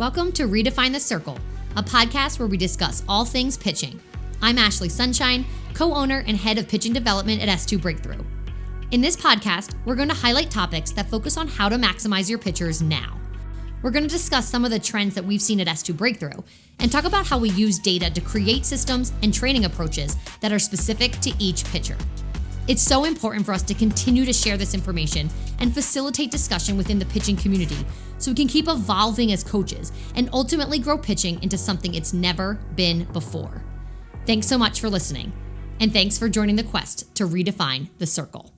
Welcome to Redefine the Circle, a podcast where we discuss all things pitching. I'm Ashley Sunshine, co-owner and head of pitching development at S2 Breakthrough. In this podcast, we're going to highlight topics that focus on how to maximize your pitchers now. We're going to discuss some of the trends that we've seen at S2 Breakthrough and talk about how we use data to create systems and training approaches that are specific to each pitcher. It's so important for us to continue to share this information and facilitate discussion within the pitching community so we can keep evolving as coaches and ultimately grow pitching into something it's never been before. Thanks so much for listening, and thanks for joining the quest to redefine the circle.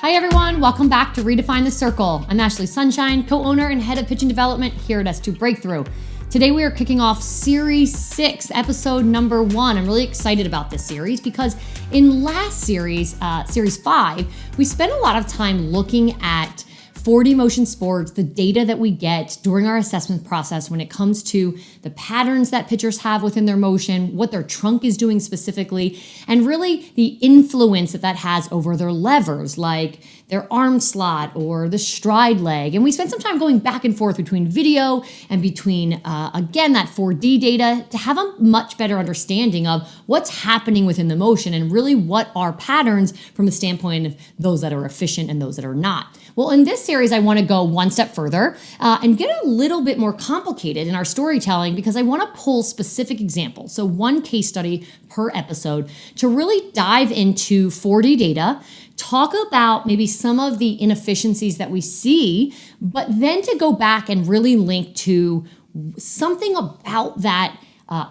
Hi everyone, welcome back to Redefine the Circle. I'm Ashley Sunshine, co-owner and head of pitching development here at S2 Breakthrough. Today we are kicking off Series 6, episode number 1. I'm really excited about this series because in last series, Series 5, we spent a lot of time looking at 4D motion sports, the data that we get during our assessment process when it comes to the patterns that pitchers have within their motion, what their trunk is doing specifically, and really the influence that has over their levers, like their arm slot or the stride leg. And we spent some time going back and forth between video and between, again, that 4D data to have a much better understanding of what's happening within the motion and really what are patterns from the standpoint of those that are efficient and those that are not. Well, in this series, I want to go one step further and get a little bit more complicated in our storytelling because I want to pull specific examples. So one case study per episode to really dive into 4D data, talk about maybe some of the inefficiencies that we see, but then to go back and really link to something about that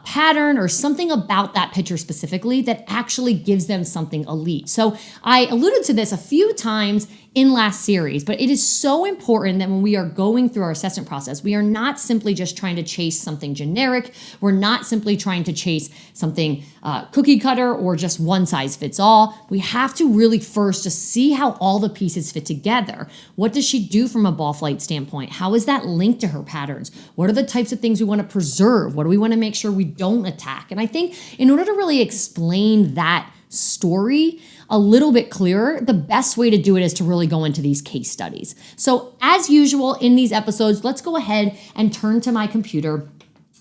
pattern or something about that pitcher specifically that actually gives them something elite. So I alluded to this a few times in last series, but it is so important that when we are going through our assessment process, we are not simply just trying to chase something generic. We're not simply trying to chase something cookie cutter or just one size fits all. We have to really first just see how all the pieces fit together. What does she do from a ball flight standpoint? How is that linked to her patterns? What are the types of things we want to preserve? What do we want to make sure we don't attack? And I think in order to really explain that story a little bit clearer, the best way to do it is to really go into these case studies. So as usual in these episodes, let's go ahead and turn to my computer.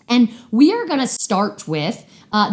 And we are going to start with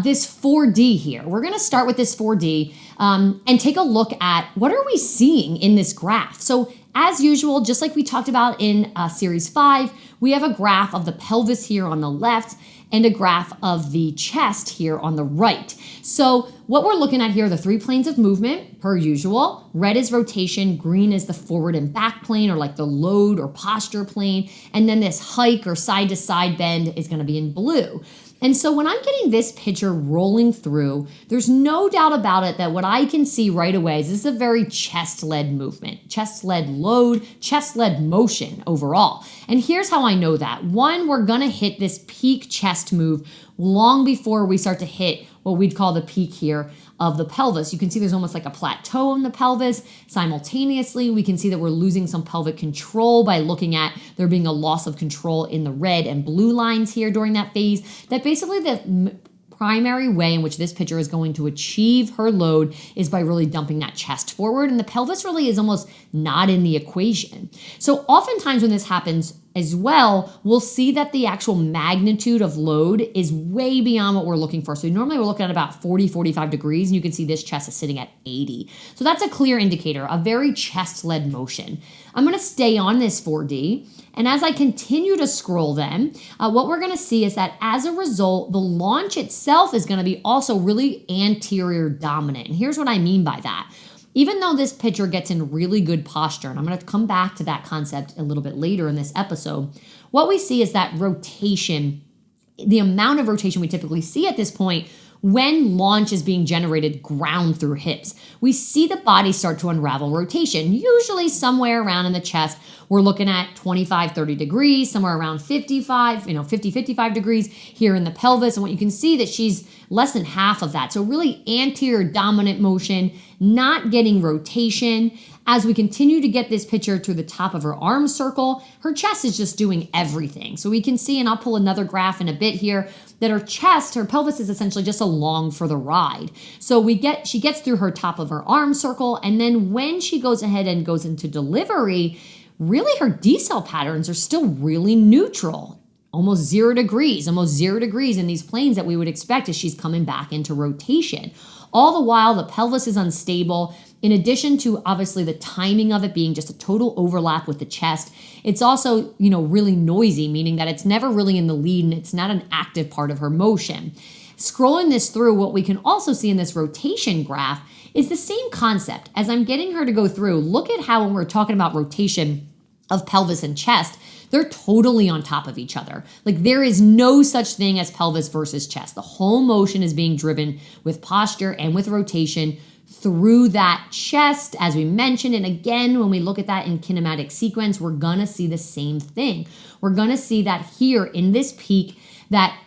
this 4D here. We're going to start with this 4D and take a look at what are we seeing in this graph. So as usual, just like we talked about in Series 5, we have a graph of the pelvis here on the left and a graph of the chest here on the right. So what we're looking at here are the 3 planes of movement per usual. Red is rotation, green is the forward and back plane or like the load or posture plane. And then this hike or side to side bend is gonna be in blue. And so when I'm getting this picture rolling through, there's no doubt about it that what I can see right away is this is a very chest-led movement, chest-led load, chest-led motion overall. And here's how I know that. One, we're gonna hit this peak chest move long before we start to hit what we'd call the peak here of the pelvis. You can see there's almost like a plateau in the pelvis. Simultaneously, we can see that we're losing some pelvic control by looking at there being a loss of control in the red and blue lines here during that phase. That basically the primary way in which this pitcher is going to achieve her load is by really dumping that chest forward, and the pelvis really is almost not in the equation. So oftentimes when this happens as well, we'll see that the actual magnitude of load is way beyond what we're looking for. So normally we're looking at about 40, 45 degrees, and you can see this chest is sitting at 80. So that's a clear indicator, a very chest-led motion. I'm gonna stay on this 4D, and as I continue to scroll then, what we're gonna see is that as a result, the launch itself is gonna be also really anterior dominant. And here's what I mean by that. Even though this pitcher gets in really good posture, and I'm going to come back to that concept a little bit later in this episode, what we see is that rotation, the amount of rotation we typically see at this point when launch is being generated ground through hips. We see the body start to unravel rotation, usually somewhere around in the chest. We're looking at 25, 30 degrees, somewhere around 55, 50, 55 degrees here in the pelvis. And what you can see that she's less than half of that. So really anterior dominant motion, not getting rotation. As we continue to get this picture to the top of her arm circle, her chest is just doing everything. So we can see, and I'll pull another graph in a bit here, that her chest, her pelvis is essentially just along for the ride. So she gets through her top of her arm circle, and then when she goes ahead and goes into delivery, really her decel patterns are still really neutral. Almost 0 degrees in these planes that we would expect as she's coming back into rotation. All the while, the pelvis is unstable. In addition to obviously the timing of it being just a total overlap with the chest, it's also, really noisy, meaning that it's never really in the lead and it's not an active part of her motion. Scrolling this through, what we can also see in this rotation graph is the same concept. As I'm getting her to go through, look at how when we're talking about rotation of pelvis and chest, they're totally on top of each other. Like there is no such thing as pelvis versus chest. The whole motion is being driven with posture and with rotation through that chest, as we mentioned. And again, when we look at that in kinematic sequence, we're gonna see the same thing. We're gonna see that here in this peak, that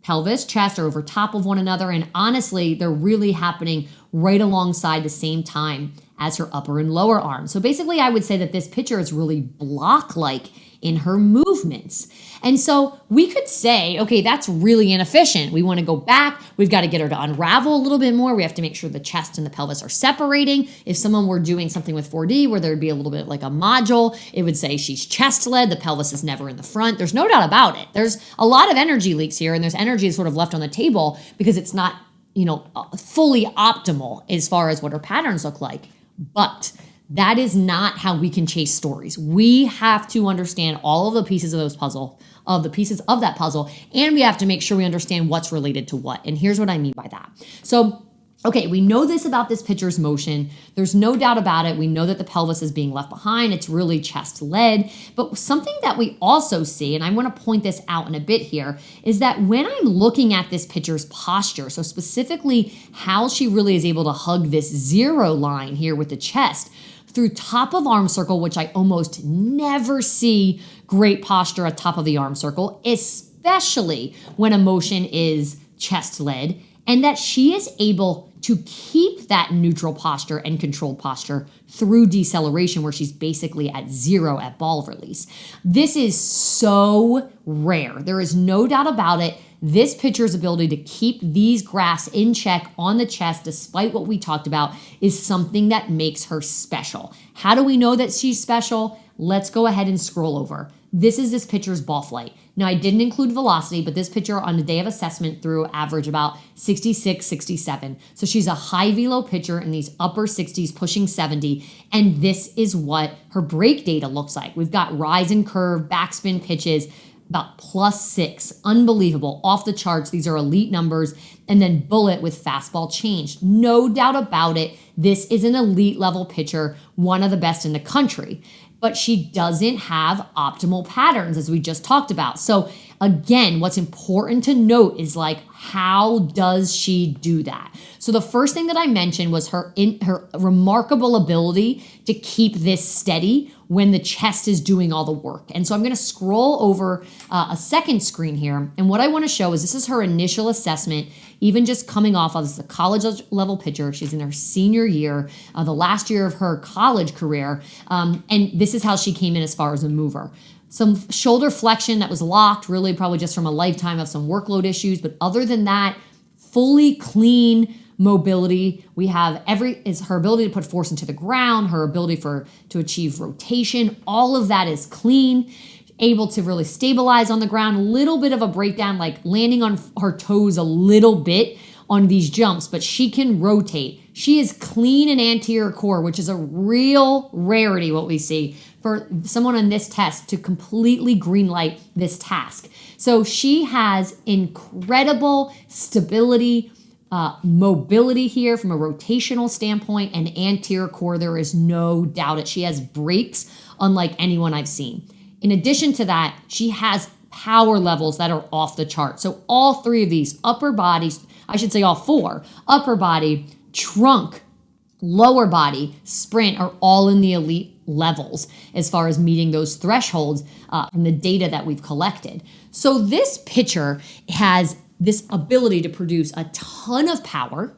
pelvis, chest are over top of one another. And honestly, they're really happening right alongside the same time as her upper and lower arm. So basically, I would say that this picture is really block-like in her movements. And so we could say, okay, that's really inefficient. We want to go back. We've got to get her to unravel a little bit more. We have to make sure the chest and the pelvis are separating. If someone were doing something with 4D where there'd be a little bit like a module, it would say she's chest-led. The pelvis is never in the front. There's no doubt about it. There's a lot of energy leaks here, and there's energy sort of left on the table because it's not, fully optimal as far as what her patterns look like. But that is not how we can chase stories. We have to understand all of the pieces of that puzzle, and we have to make sure we understand what's related to what. And here's what I mean by that. So, okay, we know this about this picture's motion. There's no doubt about it. We know that the pelvis is being left behind. It's really chest-led. But something that we also see, and I want to point this out in a bit here, is that when I'm looking at this picture's posture, so specifically how she really is able to hug this 0 line here with the chest, through top of arm circle, which I almost never see great posture at top of the arm circle, especially when a motion is chest-led, and that she is able to keep that neutral posture and controlled posture through deceleration, where she's basically at 0 at ball release. This is so rare. There is no doubt about it. This pitcher's ability to keep these graphs in check on the chest, despite what we talked about, is something that makes her special. How do we know that she's special? Let's go ahead and scroll over. This is this pitcher's ball flight. Now, I didn't include velocity, but this pitcher on the day of assessment threw average about 66, 67. So she's a high velo pitcher in these upper 60s, pushing 70. And this is what her break data looks like. We've got rise and curve, backspin pitches, about +6, unbelievable, off the charts. These are elite numbers. And then bullet with fastball change. No doubt about it, this is an elite level pitcher, one of the best in the country. But she doesn't have optimal patterns, as we just talked about. So again, what's important to note is how does she do that? So the first thing that I mentioned was her remarkable ability to keep this steady when the chest is doing all the work. And so I'm going to scroll over a second screen here. And what I want to show is this is her initial assessment, even just coming off of the college level pitcher. She's in her senior year, the last year of her college career. And this is how she came in as far as a mover. Some shoulder flexion that was locked, really probably just from a lifetime of some workload issues. But other than that, fully clean mobility. We have is her ability to put force into the ground, her ability to achieve rotation. All of that is clean, able to really stabilize on the ground. A little bit of a breakdown, like landing on her toes a little bit on these jumps, but she can rotate. She is clean in anterior core, which is a real rarity, what we see for someone on this test to completely greenlight this task. So she has incredible stability, mobility here from a rotational standpoint, and anterior core, there is no doubt it. She has brakes unlike anyone I've seen. In addition to that, she has power levels that are off the chart. So all three of these, upper body, I should say all four, upper body, trunk, lower body, sprint, are all in the elite levels as far as meeting those thresholds from the data that we've collected. So this pitcher has this ability to produce a ton of power.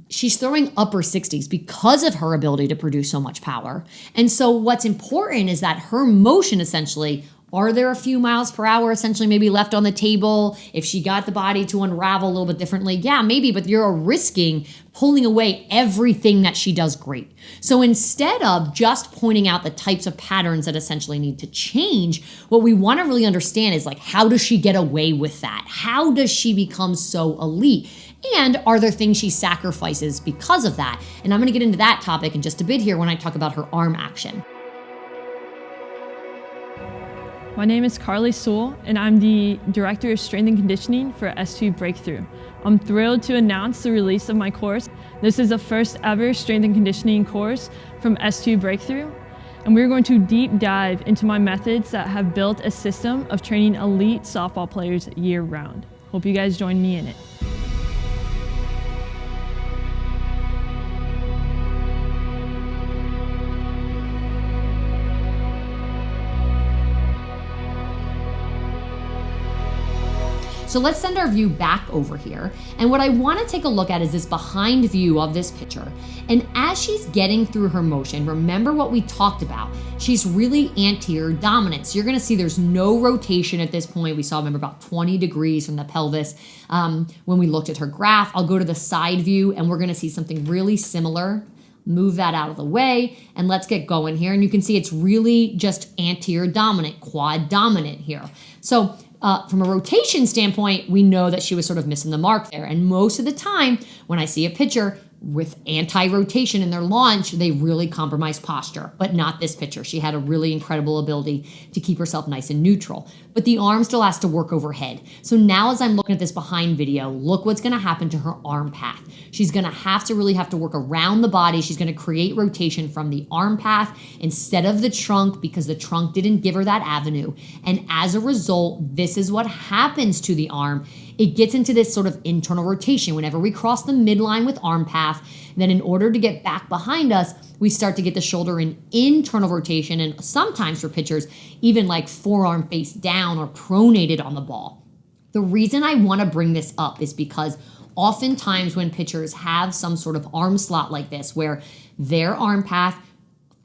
She's throwing upper 60s because of her ability to produce so much power. And so what's important is that her motion essentially Are there a few miles per hour essentially maybe left on the table? If she got the body to unravel a little bit differently, yeah, maybe, but you're risking pulling away everything that she does great. So instead of just pointing out the types of patterns that essentially need to change, what we want to really understand is like, how does she get away with that? How does she become so elite? And are there things she sacrifices because of that? And I'm going to get into that topic in just a bit here when I talk about her arm action. My name is Carly Sewell, and I'm the Director of Strength and Conditioning for S2 Breakthrough. I'm thrilled to announce the release of my course. This is the first ever Strength and Conditioning course from S2 Breakthrough, and we're going to deep dive into my methods that have built a system of training elite softball players year-round. Hope you guys join me in it. So let's send our view back over here. And what I want to take a look at is this behind view of this pitcher. And as she's getting through her motion, remember what we talked about. She's really anterior dominant. So you're going to see there's no rotation at this point. We saw, remember, about 20 degrees from the pelvis when we looked at her graph. I'll go to the side view and we're going to see something really similar. Move that out of the way and let's get going here. And you can see it's really just anterior dominant, quad dominant here. So from a rotation standpoint, we know that she was sort of missing the mark there. And most of the time, when I see a pitcher with anti-rotation in their launch, they really compromise posture, but not this pitcher. She had a really incredible ability to keep herself nice and neutral, but the arm still has to work overhead. So now as I'm looking at this behind video, look what's gonna happen to her arm path. She's gonna have to work around the body. She's gonna create rotation from the arm path instead of the trunk because the trunk didn't give her that avenue. And as a result, this is what happens to the arm. It gets into this sort of internal rotation. Whenever we cross the midline with arm path, then in order to get back behind us, we start to get the shoulder in internal rotation, and sometimes for pitchers, even like forearm face down or pronated on the ball. The reason I want to bring this up is because oftentimes when pitchers have some sort of arm slot like this, where their arm path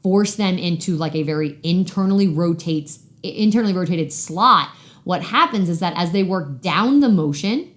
force them into like a very internally rotated slot, what happens is that as they work down the motion,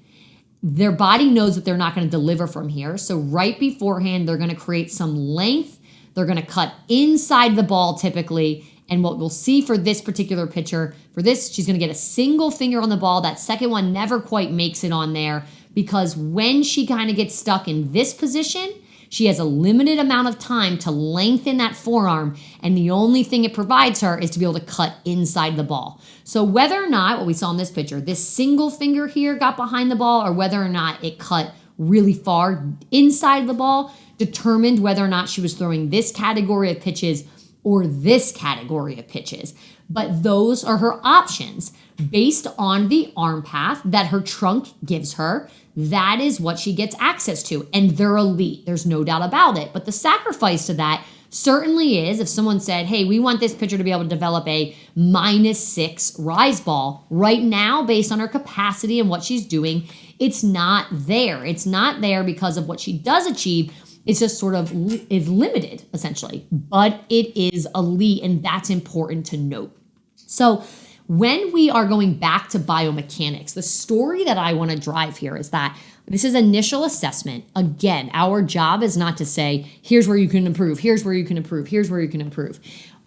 their body knows that they're not going to deliver from here. So right beforehand, they're going to create some length. They're going to cut inside the ball typically. And what we'll see for this particular pitcher, for this, she's going to get a single finger on the ball. That second one never quite makes it on there because when she kind of gets stuck in this position, she has a limited amount of time to lengthen that forearm, and the only thing it provides her is to be able to cut inside the ball. So whether or not, what we saw in this picture, this single finger here got behind the ball, or whether or not it cut really far inside the ball, determined whether or not she was throwing this category of pitches or this category of pitches. But those are her options based on the arm path that her trunk gives her. That is what she gets access to, and they're elite. There's no doubt about it. But the sacrifice to that certainly is if someone said, hey, we want this pitcher to be able to develop a -6 rise ball. Right now, based on her capacity and what she's doing, it's not there. It's not there because of what she does achieve. It's just sort of is limited, essentially. But it is elite, and that's important to note. So when we are going back to biomechanics, the story that I want to drive here is that this is initial assessment. Again, our job is not to say, here's where you can improve, here's where you can improve, here's where you can improve.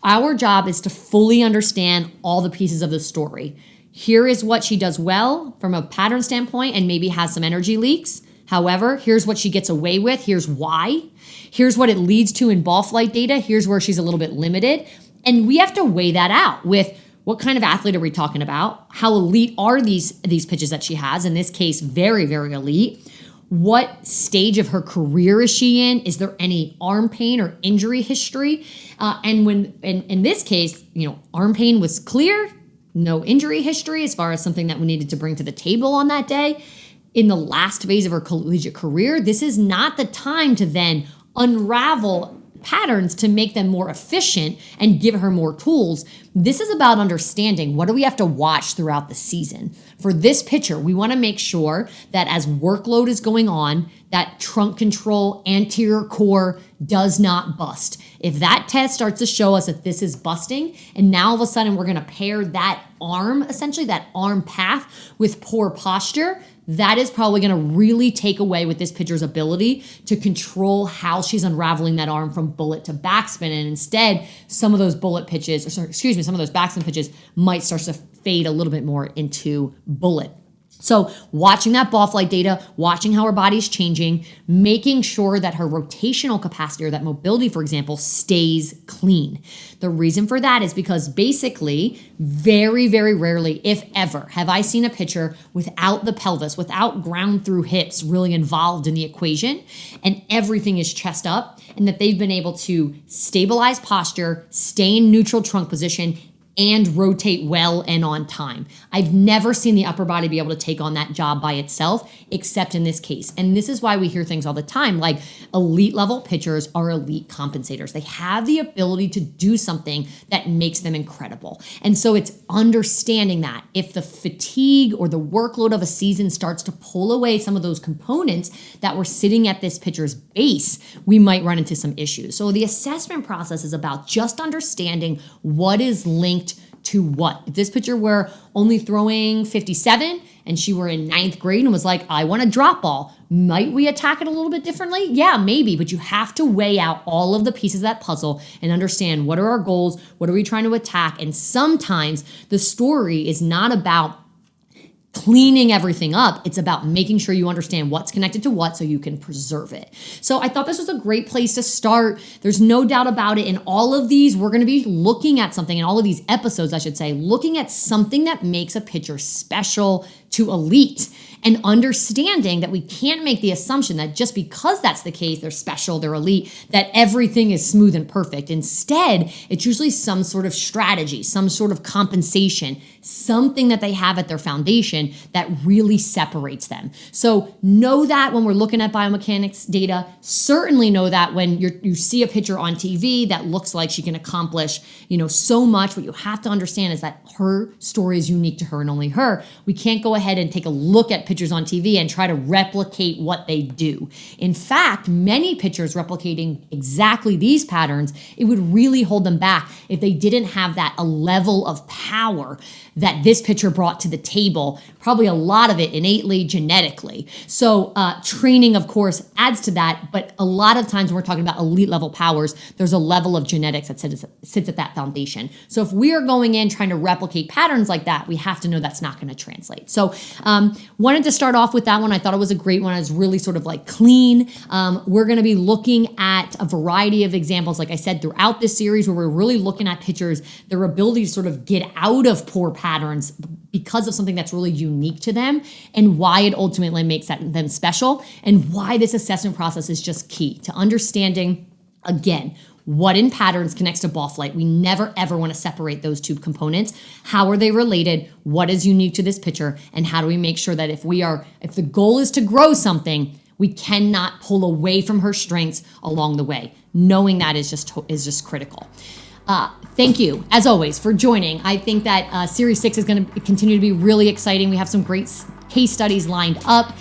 Our job is to fully understand all the pieces of the story. Here is what she does well from a pattern standpoint and maybe has some energy leaks. However, here's what she gets away with. Here's why. Here's what it leads to in ball flight data. Here's where she's a little bit limited. And we have to weigh that out with what kind of athlete are we talking about? How elite are these pitches that she has? In this case, very, very elite. What stage of her career is she in? Is there any arm pain or injury history? And when in this case, arm pain was clear, no injury history as far as something that we needed to bring to the table on that day. In the last phase of her collegiate career, this is not the time to then unravel patterns to make them more efficient and give her more tools. This is about understanding what do we have to watch throughout the season. For this picture, we want to make sure that as workload is going on, that trunk control, anterior core does not bust. If that test starts to show us that this is busting, and now all of a sudden we're going to pair that arm, essentially that arm path, with poor posture, that is probably going to really take away with this pitcher's ability to control how she's unraveling that arm from bullet to backspin. And instead, some of those some of those backspin pitches might start to fade a little bit more into bullet. So watching that ball flight data, watching how her body's changing, making sure that her rotational capacity or that mobility, for example, stays clean. The reason for that is because basically, very, very rarely, if ever, have I seen a pitcher without the pelvis, without ground through hips really involved in the equation, and everything is chest up, and that they've been able to stabilize posture, stay in neutral trunk position, and rotate well and on time. I've never seen the upper body be able to take on that job by itself, except in this case. And this is why we hear things all the time, like elite level pitchers are elite compensators. They have the ability to do something that makes them incredible. And so it's understanding that if the fatigue or the workload of a season starts to pull away some of those components that were sitting at this pitcher's base, we might run into some issues. So the assessment process is about just understanding what is linked to what. If this pitcher were only throwing 57 and she were in 9th grade and was like, I want a drop ball, might we attack it a little bit differently? Yeah, maybe, but you have to weigh out all of the pieces of that puzzle and understand what are our goals, what are we trying to attack, and sometimes the story is not about cleaning everything up. It's about making sure you understand what's connected to what so you can preserve it. So I thought this was a great place to start. There's no doubt about it. In all of these, we're going to be looking at something, in all of these episodes, I should say, looking at something that makes a pitcher special to elite, and understanding that we can't make the assumption that just because that's the case, they're special, they're elite, that everything is smooth and perfect. Instead, it's usually some sort of strategy, some sort of compensation, something that they have at their foundation that really separates them. So know that when we're looking at biomechanics data. Certainly know that when you see a pitcher on TV that looks like she can accomplish, so much. What you have to understand is that her story is unique to her and only her. We can't go ahead and take a look at pitchers on TV and try to replicate what they do. In fact, many pitchers replicating exactly these patterns, it would really hold them back if they didn't have that a level of power that this pitcher brought to the table, probably a lot of it innately, genetically. So training, of course, adds to that, but a lot of times when we're talking about elite level powers, there's a level of genetics that sits at that foundation. So if we are going in trying to replicate patterns like that, we have to know that's not going to translate. So wanted to start off with that one. I thought it was a great one. It was really sort of like clean. We're going to be looking at a variety of examples, like I said, throughout this series, where we're really looking at pitchers, their ability to sort of get out of poor patterns because of something that's really unique to them, and why it ultimately makes them special, and why this assessment process is just key to understanding, again, what in patterns connects to ball flight. We never, ever want to separate those two components. How are they related? What is unique to this pitcher? And how do we make sure that if the goal is to grow something, we cannot pull away from her strengths along the way? Knowing that is just critical. Thank you, as always, for joining. I think that Series 6 is going to continue to be really exciting. We have some great case studies lined up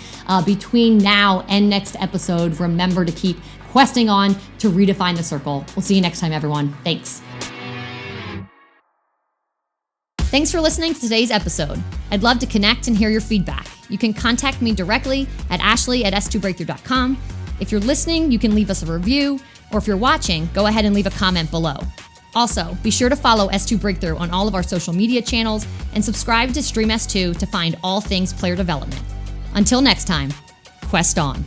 between now and next episode. Remember to keep questing on to redefine the circle. We'll see you next time, everyone. Thanks. Thanks for listening to today's episode. I'd love to connect and hear your feedback. You can contact me directly at ashley@s2breakthrough.com. If you're listening, you can leave us a review, or if you're watching, go ahead and leave a comment below. Also, be sure to follow S2 Breakthrough on all of our social media channels and subscribe to Stream S2 to find all things player development. Until next time, quest on.